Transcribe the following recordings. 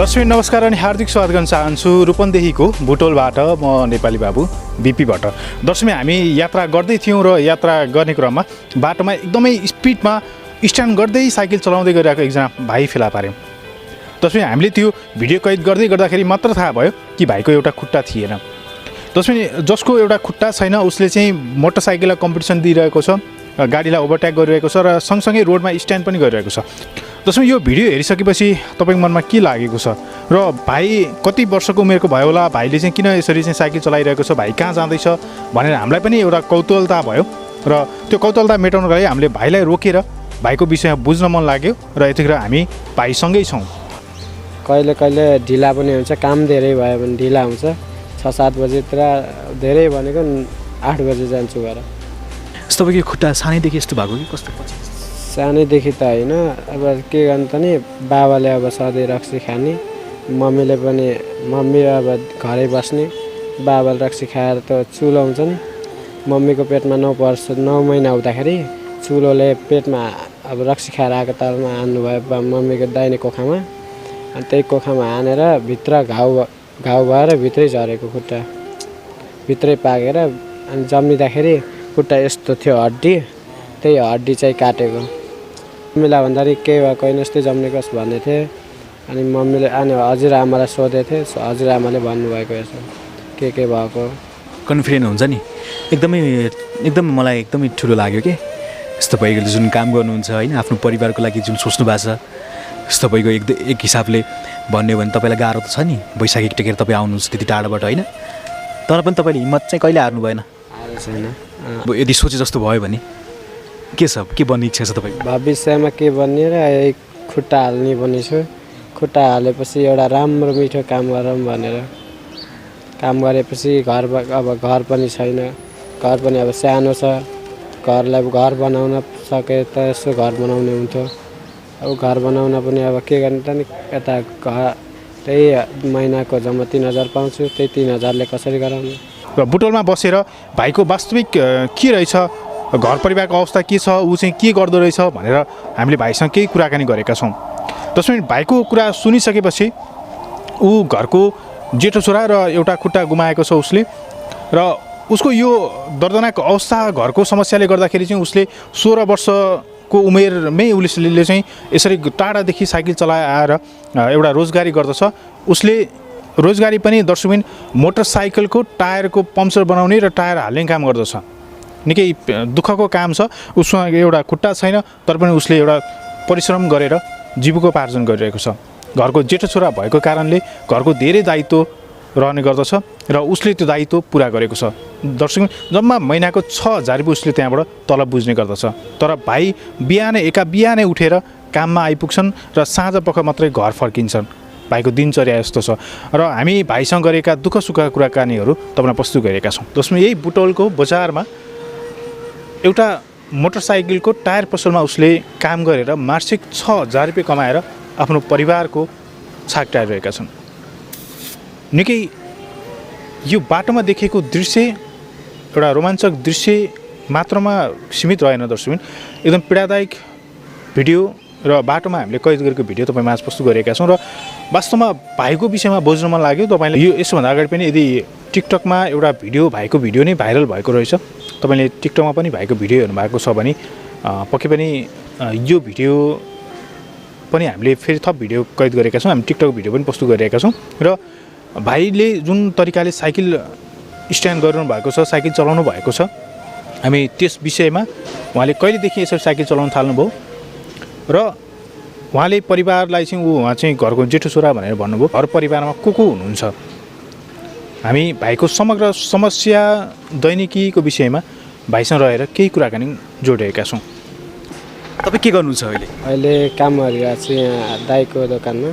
दर्शक नमस्कार अनि हार्दिक स्वागत गर्न चाहन्छु रूपन्देहीको बुटोलबाट म नेपाली बाबु बिपीबाट। दर्शक हामी यात्रा गर्दै थियौँ र यात्रा गर्ने क्रममा बाटोमा एकदमै स्पिडमा स्ट्यान्ड गर्दै साइकल चलाउँदै गइरहेको एकजना भाइ फेला पार्यौँ। दर्शक हामीले त्यो भिडियो कैद गर्दै गर्दाखेरि मात्र थाहा भयो कि भाइको एउटा खुट्टा थिएन। दर्शक जसको एउटा खुट्टा छैन उसले चाहिँ मोटरसाइकललाई कम्पिटिसन दिइरहेको छ, गाडीलाई ओभरटेक गरिरहेको छ र सँगसँगै रोडमा स्ट्यान्ड पनि गरिरहेको छ। जसमा यो भिडियो हेरिसकेपछि तपाईँको मनमा के लागेको छ र भाइ कति वर्षको उमेरको भयो होला, भाइले चाहिँ किन यसरी चाहिँ साइकल चलाइरहेको छ, भाइ कहाँ जाँदैछ भनेर हामीलाई पनि एउटा कौतूहलता भयो र त्यो कौतूहलता मेटाउनको लागि हामीले भाइलाई रोकेर भाइको विषयमा बुझ्न मन लाग्यो र यतिखेर हामी भाइसँगै छौँ। कहिले कहिले ढिला पनि हुन्छ, काम धेरै भयो भने ढिला हुन्छ। 6-7 बजेतिर धेरै भनेको 8 बजे जान्छु घर। तपाईँको खुट्टा सानैदेखि यस्तो भएको कि कस्तो? सानैदेखि त होइन, अब के गर्नु त नि, बाबाले अब सधैँ रक्सी खाने, मम्मी अब घरै बस्ने, बाबाले रक्सी खाएर त चुलो हुन्छन्। मम्मीको पेटमा 9 महिना हुँदाखेरि चुलोले पेटमा अब रक्सी खाएर आएको तलमा हान्नुभयो मम्मीको दाहिने कोखामा। अनि त्यही कोखामा हानेर भित्र घाउ भएर भित्रै झरेको खुट्टा, भित्रै पाकेर अनि जम्मिँदाखेरि खुट्टा यस्तो थियो हड्डी, त्यही हड्डी चाहिँ काटेको। मम्मीलाई भन्दाखेरि केही भएको होइन, यस्तै जम्मेकोस् भन्ने थिएँ। अनि मम्मीले अनि हजुरआमालाई सोधेको थिएँ, हजुरआमाले भन्नुभएको यसो के भएको। कन्फिडेन्ट हुन्छ नि, एकदमै मलाई एकदमै ठुलो लाग्यो कि यस्तो तपाईँको जुन काम गर्नुहुन्छ होइन, आफ्नो परिवारको लागि जुन सोच्नु भएको छ, यस्तो तपाईँको एक हिसाबले भन्यो भने तपाईँलाई गाह्रो त छ नि, बैशाखी टेकेर तपाईँ आउनुहुन्छ त्यति टाढोबाट होइन, तर पनि तपाईँले हिम्मत चाहिँ कहिले हार्नु भएन। हारेको छैन। अब यदि सोचे जस्तो भयो भने के छ, के बन्ने इच्छा छ तपाईँको? भविष्यमा के बन्ने र खुट्टा हाल्ने भन्ने छु। खुट्टा हालेपछि एउटा राम्रो मिठो काम गरौँ भनेर। काम गरेपछि अब घर पनि छैन, घर पनि अब सानो छ, घर बनाउन सके त यसो घर बनाउने हुन्थ्यो। अब घर बनाउन पनि अब के गर्ने त नि, यता घर त्यही महिनाको जम्मा 3000 पाउँछु, त्यही 3000ले कसरी गराउने। र बुटोलमा बसेर भाइको वास्तविक के रहेछ, घर परिवारको अवस्था के छ, ऊ चाहिँ के गर्दो रहेछ भनेर हामीले भाइसँग केही कुराकानी गरेका छौँ। त्यसपछि भाइको कुरा सुनिसकेपछि ऊ घरको जेठो छोरा र एउटा खुट्टा गुमाएको छ उसले, र उसको यो दर्दनाक अवस्था घरको समस्याले गर्दाखेरि चाहिँ उसले 16 वर्षको उमेरमै उसले चाहिँ यसरी टाढादेखि साइकल चलाएर एउटा रोजगारी गर्दछ। उसले रोजगारी पनि दर्शकबिन मोटरसाइकलको टायरको पम्चर बनाउने र टायर हाल्ने काम गर्दछ। निकै दुःखको काम छ। उसँग एउटा खुट्टा छैन, तर पनि उसले एउटा परिश्रम गरेर जीविकोपार्जन गरिरहेको छ। घरको जेठो छोरा भएको कारणले घरको धेरै दायित्व रहने गर्दछ र उसले त्यो दायित्व पुरा गरेको छ। दर्शक जम्मा महिनाको 6000 रुपियाँ उसले त्यहाँबाट तलब बुझ्ने गर्दछ। तर भाइ बिहानै उठेर काममा आइपुग्छन् र साँझ पख मात्रै घर फर्किन्छन्। भाइको दिनचर्या यस्तो छ र हामी भाइसँग गरेका दुःख सुखका कुराकानीहरू तपाईँलाई प्रस्तुत गरेका छौँ। जसमा यही बुटोलको बजारमा एउटा मोटरसाइकलको टायर पसलमा उसले काम गरेर मासिक 6000 रुपियाँ कमाएर आफ्नो परिवारको छाक टारिरहेका छन्। निकै यो बाटोमा देखेको दृश्य एउटा रोमाञ्चक दृश्य मात्रमा सीमित रहेन दर्शकबिन, एकदम पीडादायक भिडियो र बाटोमा हामीले कैद गरेको भिडियो तपाईँ माझ प्रस्तुत गरेका छौँ। र वास्तवमा भाइको विषयमा बुझ्न मन लाग्यो तपाईँले। यसभन्दा अगाडि पनि यदि टिकटकमा एउटा भाइको भिडियो नै भाइरल भएको रहेछ, तपाईँले टिकटकमा पनि भाइको भिडियो हेर्नुभएको छ भने पक्कै पनि यो भिडियो पनि हामीले फेरि थप भिडियो कैद गरेका छौँ। हामी टिकटक भिडियो पनि प्रस्तुत गरिरहेका छौँ र भाइले जुन तरिकाले साइकल स्ट्यान्ड गर्नु भएको छ, साइकल चलाउनु भएको छ, हामी त्यस विषयमा उहाँले कहिलेदेखि यसरी साइकल चलाउन थाल्नुभयो र उहाँले परिवारलाई चाहिँ उहाँ चाहिँ घरको जेठो छोरा भनेर भन्नुभयो। घर परिवारमा को हुनुहुन्छ, हामी भाइको समग्र समस्या दैनिकीको विषयमा भाइसँग रहेर केही कुराकानी जोडिरहेका छौँ। तपाईँ के गर्नुहुन्छ अहिले काम गरिरहेको छु यहाँ दाइको दोकानमा।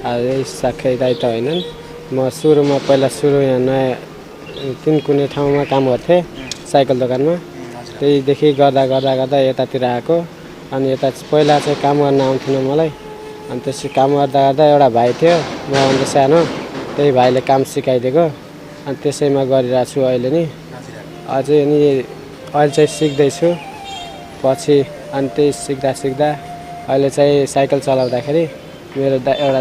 यही साखै दाइ त होइनन्, म सुरु यहाँ नयाँ 3 कुने ठाउँमा काम गर्थेँ साइकल दोकानमा। त्यहीदेखि गर्दा यतातिर आएको। अनि यता पहिला चाहिँ काम गर्न आउँथेन मलाई। अनि त्यसै काम गर्दा एउटा भाइ थियो मभन्दा सानो, त्यही भाइले काम सिकाइदिएको। अनि त्यसैमा गरिरहेको छु अहिले नि। अझै अनि अहिले चाहिँ सिक्दैछु पछि। अनि त्यही सिक्दा अहिले चाहिँ साइकल चलाउँदाखेरि मेरो एउटा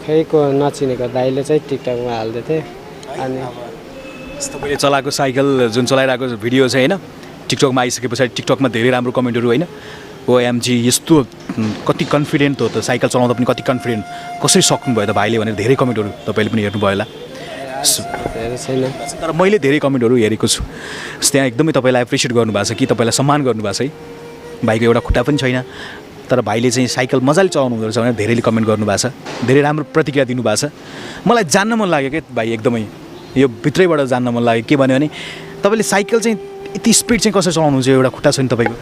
खै को नचिनेको दाइले चाहिँ टिकटकमा हाल्दै थिए अनि तपाईँले चलाएको साइकल जुन चलाइरहेको भिडियो चाहिँ होइन टिकटकमा आइसके पछाडि टिकटकमा धेरै राम्रो कमेन्टहरू होइन ओएमजी यस्तो कति कन्फिडेन्ट हो त साइकल चलाउँदा पनि कति कन्फिडेन्ट कसरी सक्नुभयो त भाइले भनेर धेरै कमेन्टहरू तपाईँले पनि हेर्नुभयो होला धेरै छैन तर मैले धेरै कमेन्टहरू हेरेको छु त्यहाँ एकदमै तपाईँलाई एप्रिसिएट गर्नुभएको छ कि तपाईँलाई सम्मान गर्नुभएको छ है भाइको एउटा खुट्टा पनि छैन तर भाइले चाहिँ साइकल मजाले चलाउनु हुँदो रहेछ भनेर धेरैले कमेन्ट गर्नुभएको छ धेरै राम्रो प्रतिक्रिया दिनुभएको छ मलाई जान्न मन लाग्यो क्या भाइ एकदमै यो भित्रैबाट जान्न मन लाग्यो के भन्यो भने तपाईँले साइकल चाहिँ यति स्पिड चाहिँ कसरी चलाउनुहुन्छ एउटा खुट्टा छैन तपाईँको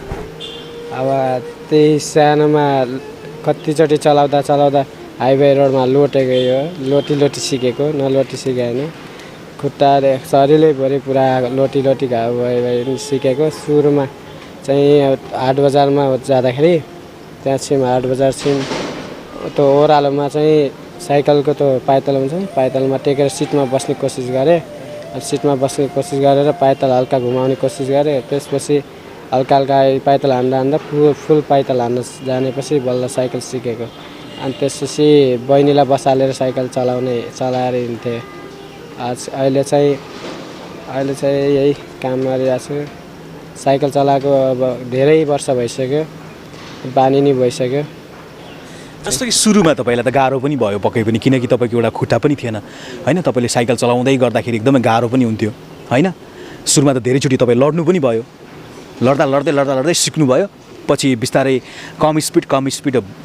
अब त्यही सानोमा कतिचोटि चलाउँदा हाइवे रोडमा लोटेको यो लोटी सिकेको नलोटी सिकेको होइन खुट्टा शरीरैभरि पुरा लोटी घाउ भयो सिकेको सुरुमा चाहिँ हाट बजारमा जाँदाखेरि त्यहाँ छिम हाट बजार छिम त्यो ओह्रालोमा चाहिँ साइकलको त्यो पाइतल हुन्छ नि पाइतलमा टेकेर सिटमा बस्ने कोसिस गरेँ सिटमा बस्ने कोसिस गरेर पाइतल हल्का घुमाउने कोसिस गरेँ त्यसपछि हल्का पाइतल हान्दा फुल पाइतल हान्न जानेपछि बल्ल साइकल सिकेको अनि त्यसपछि बहिनीलाई बसालेर साइकल चलाएर हिँड्थेँ अहिले चाहिँ यही काम गरिरहेको छु साइकल चलाएको अब धेरै वर्ष भइसक्यो बानी नै भइसक्यो जस्तो कि सुरुमा तपाईँलाई त गाह्रो पनि भयो पक्कै पनि किनकि तपाईँको एउटा खुट्टा पनि थिएन होइन तपाईँले साइकल चलाउँदै गर्दाखेरि एकदमै गाह्रो पनि हुन्थ्यो होइन सुरुमा त धेरैचोटि तपाईँ लड्नु पनि भयो लड्दै सिक्नुभयो पछि बिस्तारै कम स्पिड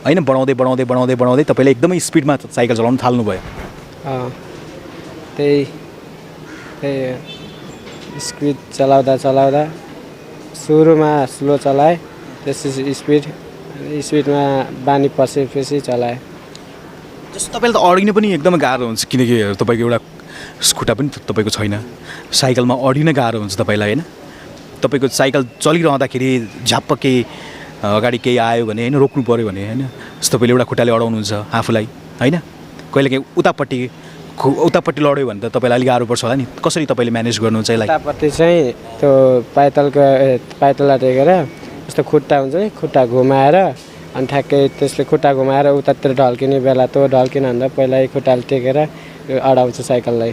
होइन बढाउँदै तपाईँले एकदमै स्पिडमा साइकल चलाउनु थाल्नुभयो त्यही स्पिड चलाउँदा सुरुमा स्लो चलाएँ त्यसपछि स्पिडमा बानी पसेपछि चलाएँ जस्तो तपाईँले त अडिनु पनि एकदमै गाह्रो हुन्छ किनकि तपाईँको एउटा खुट्टा पनि तपाईँको छैन साइकलमा अडिन गाह्रो हुन्छ तपाईँलाई होइन तपाईँको साइकल चलिरहँदाखेरि झ्याप्प केही अगाडि केही आयो भने होइन रोक्नु पऱ्यो भने होइन तपाईँले एउटा खुट्टाले अडाउनुहुन्छ आफूलाई होइन कहिलेकाहीँ उतापट्टि लड्यो भने त तपाईँलाई अलिक गाह्रो पर्छ होला नि कसरी तपाईँले म्यानेज गर्नुहुन्छ यसलाई उतापट्टि चाहिँ त्यो पाइतललाई टेकेर जस्तो खुट्टा हुन्छ नि खुट्टा घुमाएर अनि ठ्याक्कै त्यसले खुट्टा घुमाएर उतातिर ढल्किने बेला त्यो ढल्किनुभन्दा पहिला खुट्टाले टेकेर अडाउँछु साइकललाई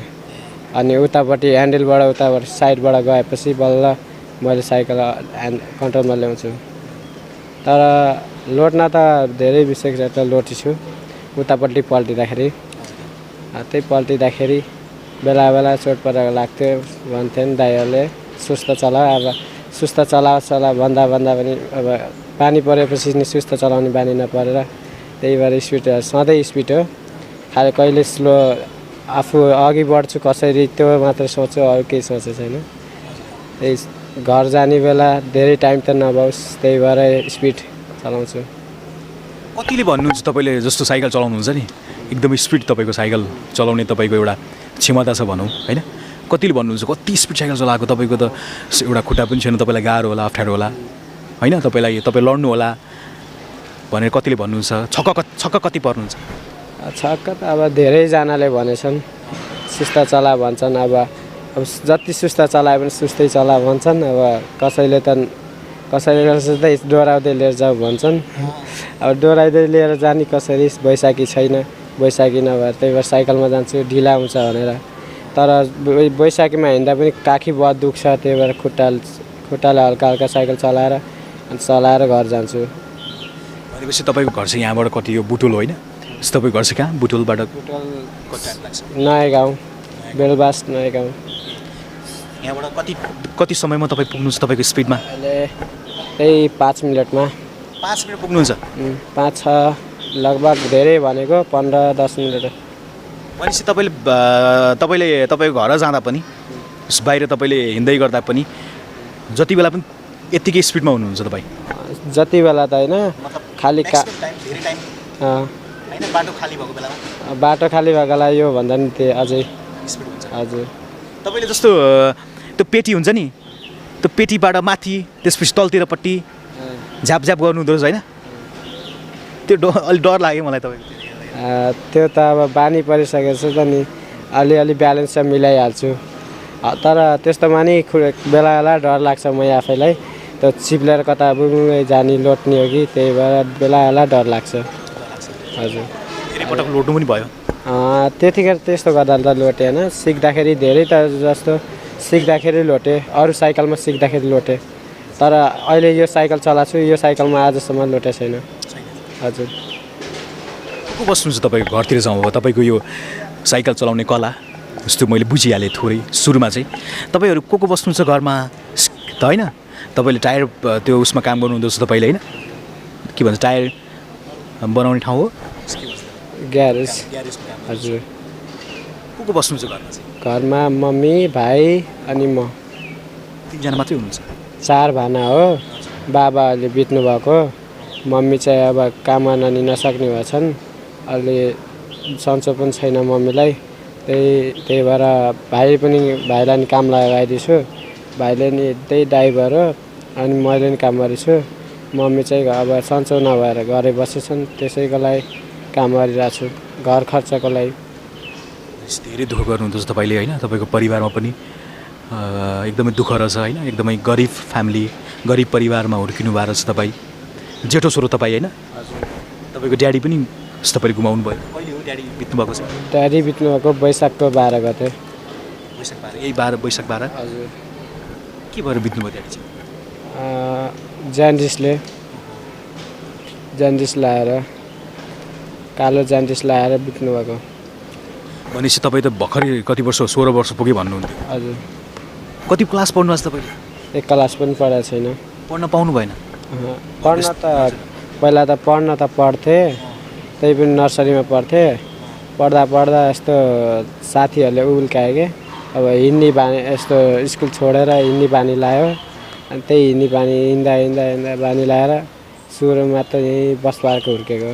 अनि उतापट्टि ह्यान्डलबाट उताबाट साइडबाट गएपछि बल्ल मैले साइकल कन्ट्रोलमा ल्याउँछु तर लोड्न त धेरै विशेष लोटी छु उतापट्टि पल्टिँदाखेरि त्यही पल्टिँदाखेरि बेला चोट परेर लाग्थ्यो भन्थ्यो नि दाइहरूले सुस्त चला भन्दा पनि अब पानी परेपछि नि सुस्त चलाउने बानी नपरेर त्यही भएर स्पिड सधैँ स्पिड हो खालि कहिले स्लो आफू अघि बढ्छु कसरी त्यो मात्र सोच्छु अरू केही सोचेको छैन त्यही घर जाने बेला धेरै टाइम त नभओस् त्यही भएर स्पिड चलाउँछु कतिले भन्नुहुन्छ तपाईँले जस्तो साइकल चलाउनुहुन्छ नि एकदमै स्पिड तपाईँको साइकल चलाउने तपाईँको एउटा क्षमता छ भनौँ होइन कतिले भन्नुहुन्छ कति स्पिड साइकल चलाएको तपाईँको त एउटा खुट्टा पनि छैन तपाईँलाई गाह्रो होला अप्ठ्यारो होला होइन तपाईँ लड्नु होला भनेर कतिले भन्नुहुन्छ छक्क कति पर्नुहुन्छ छक्क त अब धेरैजनाले भनेछन् सुस्त चला भन्छन् अब जति सुस्त चलाए पनि सुस्तै चला भन्छन् अब कसैले सोच्दै डोराउँदै लिएर जाऊ भन्छन् अब डोराउँदै लिएर जाने कसरी बैशाखी छैन बैशाखी नभएर त्यही भएर साइकलमा जान्छु ढिला हुन्छ भनेर तर बैशाखीमा हिँड्दा पनि काखी बहुत दुख्छ त्यही भएर खुट्टाले हल्का साइकल चलाएर घर जान्छु भनेपछि तपाईँको घर चाहिँ यहाँबाट कति यो बुटोल होइन तपाईँको घर चाहिँ कहाँ बुटोलबाट नयाँ गाउँ बेलबास नयाँ गाउँ यहाँबाट कति समयमा तपाईँ पुग्नुहुन्छ तपाईँको स्पिडमा अहिले त्यही 5 मिनटमा 5 मिनट पुग्नुहुन्छ 5-6 लगभग धेरै भनेको 15-10 मिनट भनेपछि तपाईँले तपाईँको घर जाँदा पनि बाहिर तपाईँले हिँड्दै गर्दा पनि जति बेला पनि यत्तिकै स्पिडमा हुनुहुन्छ तपाईँ जति बेला त होइन खालि बाटो खाली भएको बेला यो भन्दा नि त्यो अझै स्पिड हुन्छ हजुर तपाईँले जस्तो त्यो पेटी हुन्छ नि त्यो पेटीबाट माथि त्यसपछि तलतिरपट्टि झ्याप गर्नु हुँदो रहेछ होइन त्यो अलिक डर लाग्यो मलाई तपाईँको त्यो त अब बानी परिसकेको छ त नि अलिअलि ब्यालेन्स चाहिँ मिलाइहाल्छु तर त्यस्तोमा नि बेला डर लाग्छ म आफैलाई त्यो चिप्लेर कता बुङ्गै जाने लोट्ने हो कि त्यही भएर बेला डर लाग्छ हजुर धेरै पटक लोड्नु पनि भयो त्यतिखेर त्यस्तो गर्दा त लोटे होइन सिक्दाखेरि धेरै त जस्तो सिक्दाखेरि लोटे अरू साइकलमा सिक्दाखेरि लोटे तर अहिले यो साइकल चलाएको छु यो साइकलमा आजसम्म लोटे छैन हजुर को बस्नुहुन्छ तपाईँको घरतिर जाउँ अब तपाईँको यो साइकल चलाउने कला जस्तो मैले बुझिहालेँ थोरै सुरुमा चाहिँ तपाईँहरू को बस्नुहुन्छ घरमा त होइन तपाईँले टायर त्यो उसमा काम गर्नुहुँदो रहेछ तपाईँले होइन के भन्छ टायर बनाउने ठाउँ हो ग्यारेज हजुर को बस्नुहुन्छ घरमा चाहिँ घरमा मम्मी भाइ अनि म 3 जना मात्रै हुनुहुन्छ 4 भाना हो बाबा अहिले बित्नु भएको मम्मी चाहिँ अब काम गर्न नि नसक्ने भएछन् अहिले सन्चो पनि छैन मम्मीलाई त्यही भएर भाइलाई नि काम लगाइदिन्छु भाइले नि त्यही ड्राइभर हो अनि मैले नि काम गर्छु मम्मी चाहिँ अब सन्चो नभएर घरै बसेछन् त्यसैको लागि काम गरिरहेको छु घर खर्चको लागि धेरै दुःख गर्नुहुँदो तपाईँले होइन तपाईँको परिवारमा पनि एकदमै दुःख रहेछ होइन एकदमै गरिब फ्यामिली गरिब परिवारमा हुर्किनु भएको रहेछ तपाईँ जेठो छोरो तपाईँ होइन तपाईँको ड्याडी पनि तपाईँले गुमाउनु भयो कहिले हो ड्याडी बित्नु भएको छ ड्याडी बित्नु भएको वैशाखको 12 गते वैशाख 12 यही 12 वैशाख 12 हजुर के भएर बित्नु भयो ड्याडी चाहिँ जान्डिस लाएर कालो जान्डिस लाएर बित्नु भएको भनेपछि तपाईँ त भर्खरै कति वर्ष 16 वर्ष पुग्यो भन्नुहुन्थ्यो हजुर कति क्लास पढ्नु भएको छ तपाईँले एक क्लास पनि पढाएको छैन पढ्न पाउनु भएन पढ्न त पहिला त पढ्थेँ त्यही पनि नर्सरीमा पढ्थेँ पढ्दा यस्तो साथीहरूले उल्कायो कि अब हिँड्ने बानी यस्तो स्कुल छोडेर हिँड्ने बानी लायो अनि त्यही हिँड्ने बानी हिँड्दा बानी लाएर सुरुमा त यहीँ बसपार्क हुर्केको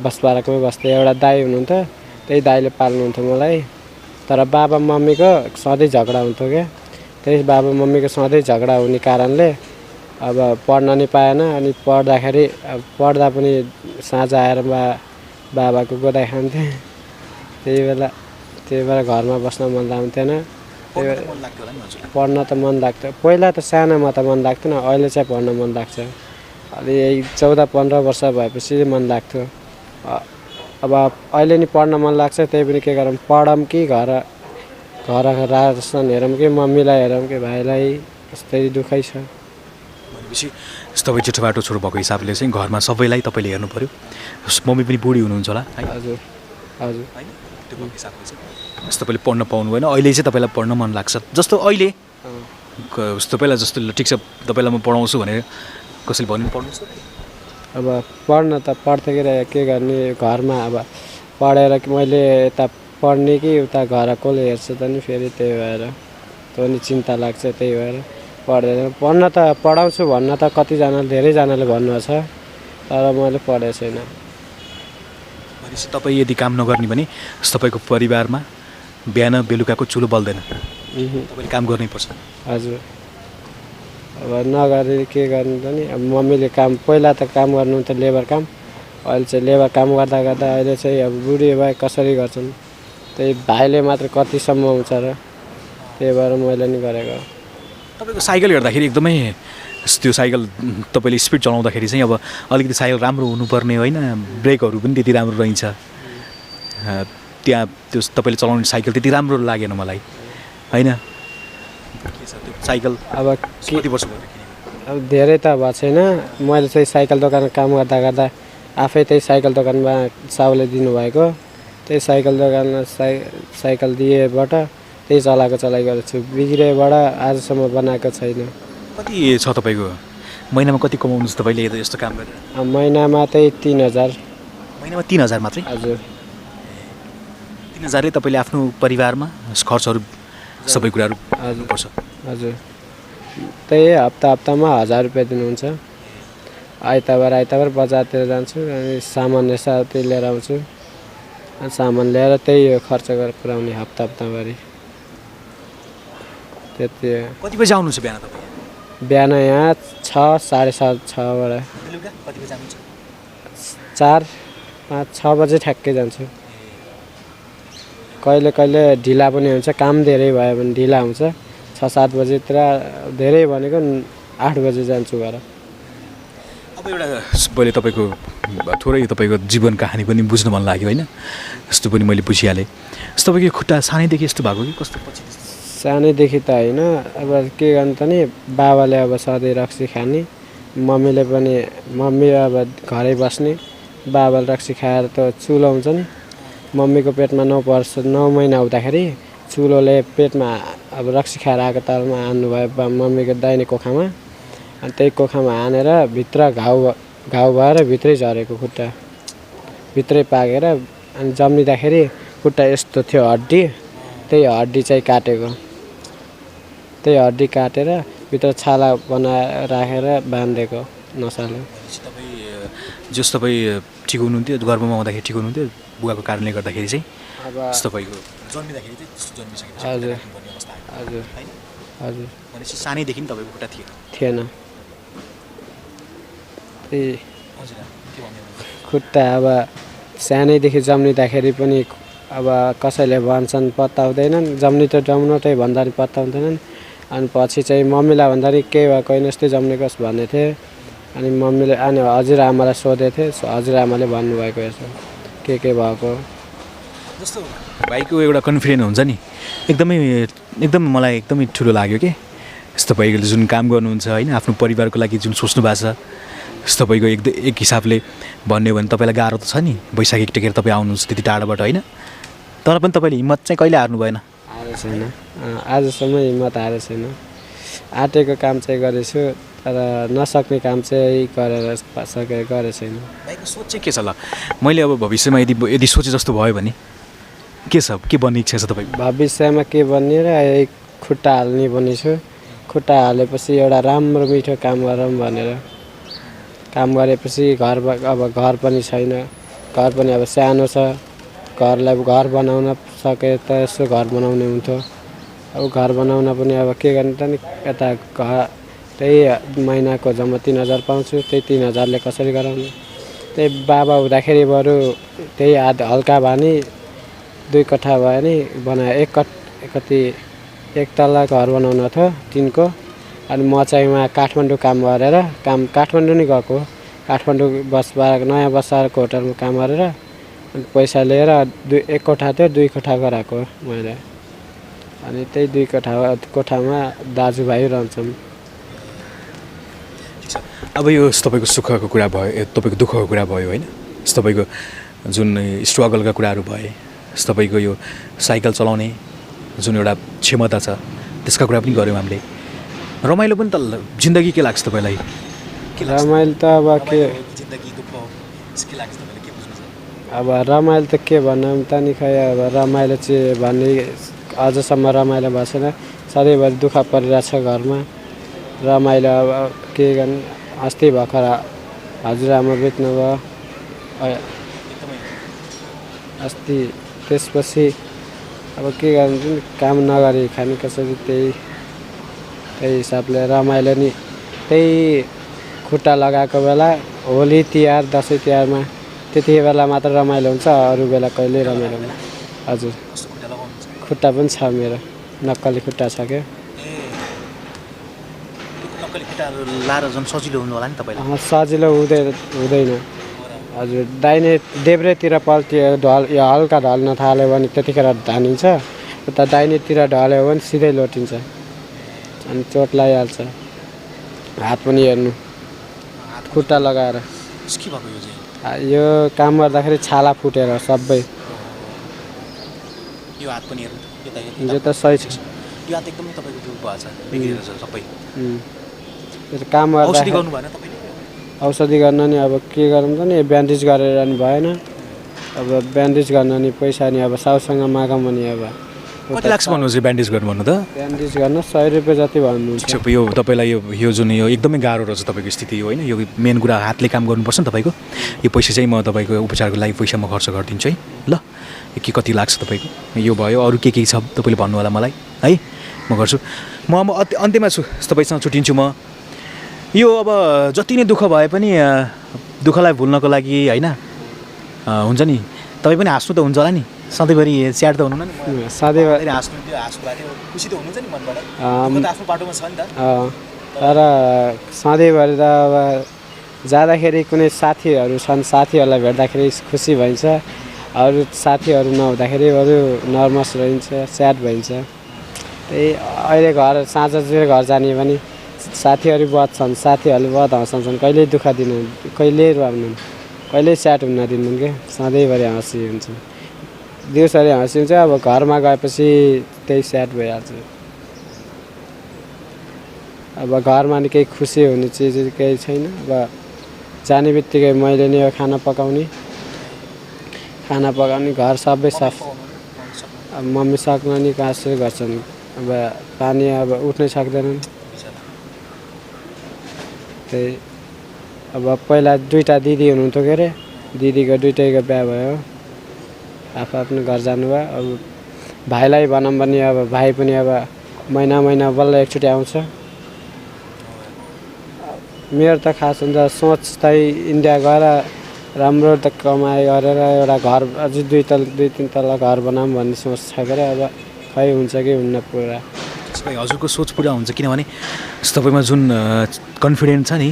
बसपार्कमै बस्थेँ एउटा दाई हुनुहुन्थ्यो त्यही दाइले पाल्नुहुन्थ्यो मलाई तर बाबा मम्मीको सधैँ झगडा हुन्थ्यो क्या त्यही बाबा मम्मीको सधैँ झगडा हुने कारणले अब पढ्न नि पाएन अनि पढ्दा पनि साँझ आएर बाबाको गोदाइ खान्थेँ त्यही बेला घरमा बस्न मन लाग्थेन पढ्न त मन लाग्थ्यो पहिला त सानोमा त मन लाग्थेन अहिले चाहिँ पढ्न मन लाग्छ अलि 14-15 वर्ष भएपछि मन लाग्थ्यो अब अहिले नि पढ्न मन लाग्छ त्यही पनि के गरौँ पढौँ कि घर रासन हेरौँ कि मम्मीलाई हेरौँ कि भाइलाई यस्तै दुःखै छ भनेपछि तपाईँ जेठो बाटो छोरो भएको हिसाबले चाहिँ घरमा सबैलाई तपाईँले हेर्नु पऱ्यो मम्मी पनि बुढी हुनुहुन्छ होला है हजुर हजुर होइन त्यो भएको हिसाबले चाहिँ तपाईँले पढ्न पाउनु भएन अहिले चाहिँ तपाईँलाई पढ्न मन लाग्छ जस्तो अहिले तपाईँलाई जस्तो ठिक छ तपाईँलाई म पढाउँछु भनेर कसैले भन्नु पढ्नुहोस् त अब पढ्न त पढ्थेँ के गर्ने घरमा अब पढेर मैले यता पढ्ने कि उता घर कसले हेर्छ त नि फेरि त्यही भएर त्यो नि चिन्ता लाग्छ त्यही भएर पढ्दैन पढ्न त पढाउँछु भन्न त धेरैजनाले भन्नुभएको छ तर मैले पढेको छैन भनेपछि तपाईँ यदि काम नगर्ने भने तपाईँको परिवारमा बिहान बेलुकाको चुलो बल्दैन तपाईँले काम गर्नैपर्छ हजुर अब नगरे के गर्नु त नि अब मम्मीले काम पहिला त काम गर्नुहुन्थ्यो लेबर काम अहिले चाहिँ लेबर काम गर्दा अहिले चाहिँ अब बुढी भए कसरी गर्छन् त्यही भाइले मात्र कतिसम्म आउँछ र त्यही भएर मैले नि गरेको तपाईँको साइकल हेर्दाखेरि एकदमै त्यो साइकल तपाईँले स्पिड चलाउँदाखेरि चाहिँ अब अलिकति साइकल राम्रो हुनुपर्ने होइन ब्रेकहरू पनि त्यति राम्रो रहन्छ त्यहाँ त्यो तपाईँले चलाउने साइकल त्यति राम्रो लागेन मलाई होइन साइकल अब कति वर्ष भयो अब धेरै त भएको छैन मैले चाहिँ साइकल दोकानमा काम गर्दा आफै त्यही साइकल दोकानमा साउले दिनुभएको त्यही साइकल दोकानमा साइकल दिएबाट त्यही चलाइ गरेको छु बिग्रेबाट आजसम्म बनाएको छैन कति छ तपाईँको महिनामा कति कमाउनुहुन्छ तपाईँले यस्तो काम गरेर महिनामा त्यही 3000 महिनामा 3000 मात्रै हजुर 3000 तपाईँले आफ्नो परिवारमा खर्चहरू सबै कुराहरू गर्नुपर्छ हजुर त्यही हप्तामा 1000 रुपियाँ दिनुहुन्छ आइतबार बजारतिर जान्छु अनि सामान यताउति लिएर आउँछु अनि सामान ल्याएर त्यही खर्च गरेर पुऱ्याउने हप्ताभरि त्यति कति बजी आउनुहुन्छ बिहान तपाईँ बिहान यहाँ 6:30-6:30बाट बेलुका कति बजी आउनुहुन्छ 4-5-6 बजे ठ्याक्कै जान्छु कहिले ढिला पनि हुन्छ काम धेरै भयो भने ढिला हुन्छ 6-7 बजेतिर धेरै भनेको 8 बजे जान्छु घर अब अब एउटा मैले तपाईँको थोरै तपाईँको जीवन कहानी पनि बुझ्नु मन लाग्यो होइन, यस्तो पनि मैले बुझिहालेँ। यस्तो तपाईँको खुट्टा सानैदेखि यस्तो भएको कि कस्तो पछि? सानैदेखि त होइन, अब के गर्नु त नि, बाबाले अब सधैँ रक्सी खाने, मम्मीले पनि मम्मी अब घरै बस्ने, बाबाले रक्सी खाएर त चुलो हुन्छ नि, मम्मीको पेटमा 9 महिना हुँदाखेरि चुलोले पेटमा अब रक्सी खाएर आएको तालमा हान्नुभयो मम्मीको दाहिने कोखामा। अनि त्यही कोखामा हानेर भित्र घाउ भएर भित्रै झरेको खुट्टा, भित्रै पाकेर। अनि जन्मिँदाखेरि खुट्टा यस्तो थियो हड्डी, त्यही हड्डी चाहिँ काटेको, त्यही हड्डी काटेर भित्र छाला बनाएर राखेर बाँधिदिएको नसाले। जस तपाईँ ठिक हुनुहुन्थ्यो, गर्भमा आउँदाखेरि ठिक हुनुहुन्थ्यो, बुवाको कारणले गर्दाखेरि चाहिँ अब तपाईँको जन्मिँदाखेरि चाहिँ त्यस्तो जन्मिसकेपछि हजुर राख्नुपर्ने अवस्था आयो हजुर होइन? हजुर भनेपछि सानैदेखि तपाईँको खुट्टा थिएन। त्यही हजुर के भन्नु? खुट्टा अब सानैदेखि जन्मिँदाखेरि पनि अब कसैले भन्छन् पत्ताउँदैनन्, जम्नुटै भन्दा पनि पत्ताउँदैनन्। अनि पछि चाहिँ मम्मीलाई भन्दाखेरि केही भएको होइन, यस्तै जन्मेकोस् भन्दै थिएँ। अनि मम्मीले अनि हजुरआमालाई सोधेको थिएँ, हजुरआमाले भन्नुभएको यसो के भएको। जस्तो भाइको एउटा कन्फिडेन्ट हुन्छ नि, एकदम मलाई एकदमै ठुलो लाग्यो कि यस्तो तपाईँले जुन काम गर्नुहुन्छ होइन, आफ्नो परिवारको लागि जुन सोच्नु भएको छ, यस्तो तपाईँको एक हिसाबले भन्यो भने तपाईँलाई गाह्रो त छ नि, वैशाखी टेकेर तपाईँ आउनुहुन्छ त्यति टाढाबाट होइन, तर पनि तपाईँले हिम्मत चाहिँ कहिले हार्नु भएन? हारेको छैन, आजसम्म हिम्मत हारेको छैन। आँटेको काम चाहिँ गरेछु, तर नसक्ने काम चाहिँ गरेको छैन। भाइको सोच चाहिँ के छ? ल मैले अब भविष्यमा यदि सोचे जस्तो भयो भने के छ, के बन्ने इच्छा छ तपाईँको? भविष्यमा के बन्ने र यही खुट्टा हाल्ने पनि छु। खुट्टा हालेपछि एउटा राम्रो मिठो काम गरौँ भनेर। काम गरेपछि अब घर पनि छैन, घर पनि अब सानो छ, घर बनाउन सके त यसो घर बनाउने हुन्थ्यो। अब घर बनाउन पनि अब के गर्ने त नि, यता घर त्यही महिनाको जम्मा 3000 पाउँछु, त्यही 3000ले कसरी गराउने। त्यही बाबा हुँदाखेरि बरु त्यही हल्का भानी 2 कट्ठा भयो नि बनायो, एक तल्ला घर बनाउनु थियो टिनको। अनि म चाहिँ वहाँ काठमाडौँ काम गरेर काठमाडौँ नै गएको, काठमाडौँ नयाँ बसारको होटलमा काम गरेर अनि पैसा लिएर 1 कोठा थियो, 2 कोठा गराएको मैले। अनि त्यही 2 कोठामा दाजुभाइ रहन्छन्। अब यो तपाईँको सुखको कुरा भयो, तपाईँको दुःखको कुरा भयो होइन, तपाईँको जुन स्ट्रगलका कुराहरू भए, तपाईँको यो साइकल चलाउने जुन एउटा क्षमता छ त्यसका कुरा पनि गऱ्यौँ हामीले। रमाइलो पनि त जिन्दगी के लाग्छ तपाईँलाई? रमाइलो त अब के जिन्दगी दुःख के लाग्छ तपाईँलाई, के बुझ्नु छ? अब रमाइलो त के भनौँ त नि, खै अब रमाइलो चाहिँ भन्ने अझसम्म रमाइलो भएको छैन, सधैँभरि दुःख परिरहेछ घरमा। रमाइलो अब के गर्ने, अस्ति भर्खर हजुरआमा बित्नुभयो अस्ति। त्यसपछि अब के गर्नु, काम नगरी खाने कसरी, त्यही हिसाबले रमाइलो नि। त्यही खुट्टा लगाएको बेला होली तिहार दसैँ तिहारमा त्यति बेला मात्र रमाइलो हुन्छ, अरू बेला कहिल्यै रमाइलो हुन्छ। हजुर खुट्टा पनि छ मेरो, नक्कली खुट्टा छ क्या। नक्कली खुट्टा लाएर झन् सजिलो हुनु होला नि तपाईँलाई? सजिलो हुँदैन। हजुर देब्रेतिर पल्टी यो हल्का ढल्न थाल्यो भने त्यतिखेर धानिन्छ, उता दाहिनेतिर ढल्यो भने सिधै लोटिन्छ, अनि चोट लगाइहाल्छ। हात पनि हेर्नु, खुट्टा लगाएर के भएको यो चाहिँ? यो काम गर्दाखेरि छाला फुटेर सबै। यो हात पनि हेर्नु, यो त सही छ। यो हात एकदमै तपाईँको दुःख भएको छ, बिग्रेर छ सबै। काम औषधि गर्दाखेरि गर्नु भएन तपाईँले? औषधि गर्न नि अब के गरौँ त नि, ब्यान्डेज गरेर नि भएन। अब ब्यान्डेज गर्न नि पैसा नि अब साउसँग मागौँ भने अब कति लाग्छ भन्नुहुन्छ ब्यान्डेज गर्नु भन्नु त? ब्यान्डेज गर्न 100 रुपियाँ जति भन्नुहुन्छ। यो तपाईँलाई यो जुन यो एकदमै गाह्रो रहेछ तपाईँको स्थिति होइन, यो मेन कुरा हातले काम गर्नुपर्छ नि तपाईँको। यो पैसा चाहिँ म तपाईँको उपचारको लागि पैसा म खर्च गरिदिन्छु है ल। के कति लाग्छ तपाईँको यो भयो, अरू के छ तपाईँले भन्नु होला मलाई है, म गर्छु। म अब अन्त्यमा छु, तपाईँसँग छुट्टिन्छु म। यो अब जति नै दुःख भए पनि दुःखलाई भुल्नको लागि होइन, हुन्छ नि तपाईँ पनि हाँस्नु त हुन्छ होला नि, सधैँभरि स्याड त हुनु नि, सधैँभरि हाँस्नु भएको थियो, खुसी त हुनुहुन्छ नि मनबाट, आफ्नो बाटोमा छ नि त। तर सधैँभरि त अब जाँदाखेरि कुनै साथीहरू छन्, साथीहरूलाई भेट्दाखेरि खुसी भइन्छ, अरू साथीहरू नहुँदाखेरि अरू नर्भस रहन्छ, स्याड भइन्छ। त्यही अहिले साँझतिर घर जाने भने साथीहरू बच्छन्, साथीहरूले बहुत हँसाउँछन्, कहिल्यै दुःख दिनुहुन्, कहिल्यै रुवाउनुहुन्, कहिल्यै स्याड हुन दिनुहुन् क्या, सधैँभरि हाँसी हुन्छ। दिउँसरी हाँसी हुन्छ, अब घरमा गएपछि त्यही स्याड भइहाल्छ। अब घरमा नि केही खुसी हुने चिज केही छैन। अब जाने बित्तिकै मैले नै खाना पकाउने, घर सबै सफा। अब मम्मी सक्न नि कसरी गर्छन्, अब पानी अब उठ्नै सक्दैनन्। त्यही अब पहिला 2टा दिदी हुनुहुन्थ्यो के अरे, दिदीको 2टैको बिहा भयो, आफ्नो घर जानुभयो। अब भाइलाई भनौँ भने अब भाइ पनि अब महिना बल्ल एकचोटि आउँछ। मेरो त खास हुन्छ सोच चाहिँ इन्डिया गएर राम्रो त कमाइ गरेर एउटा घर अझै 2-3 तल्ला घर बनाऊँ भन्ने सोच छ के अरे। अब खै हुन्छ कि हुन्न पुरा। हजुरको सोच पुरा हुन्छ, किनभने तपाईँमा जुन कन्फिडेन्स छ नि,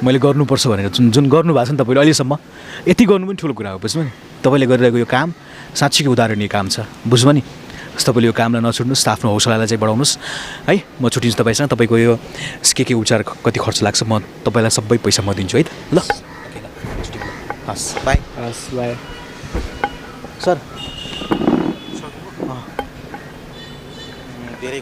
मैले गर्नुपर्छ भनेर जुन गर्नुभएको छ नि तपाईँले अहिलेसम्म, यति गर्नु पनि ठुलो कुरा हो। बुझ्नु नि, तपाईँले गरिरहेको यो काम साँच्चीको उदाहरणीय काम छ। बुझ्नु नि, तपाईँले यो कामलाई नछुट्नुहोस्, आफ्नो हौसलालाई चाहिँ बढाउनुहोस् है। म छुट्टिन्छु तपाईँसँग। तपाईँको यो के उपचार कति खर्च लाग्छ म तपाईँलाई सबै पैसा म दिन्छु है त। ल हस्, बाई। हस्, बाई सर। धेरै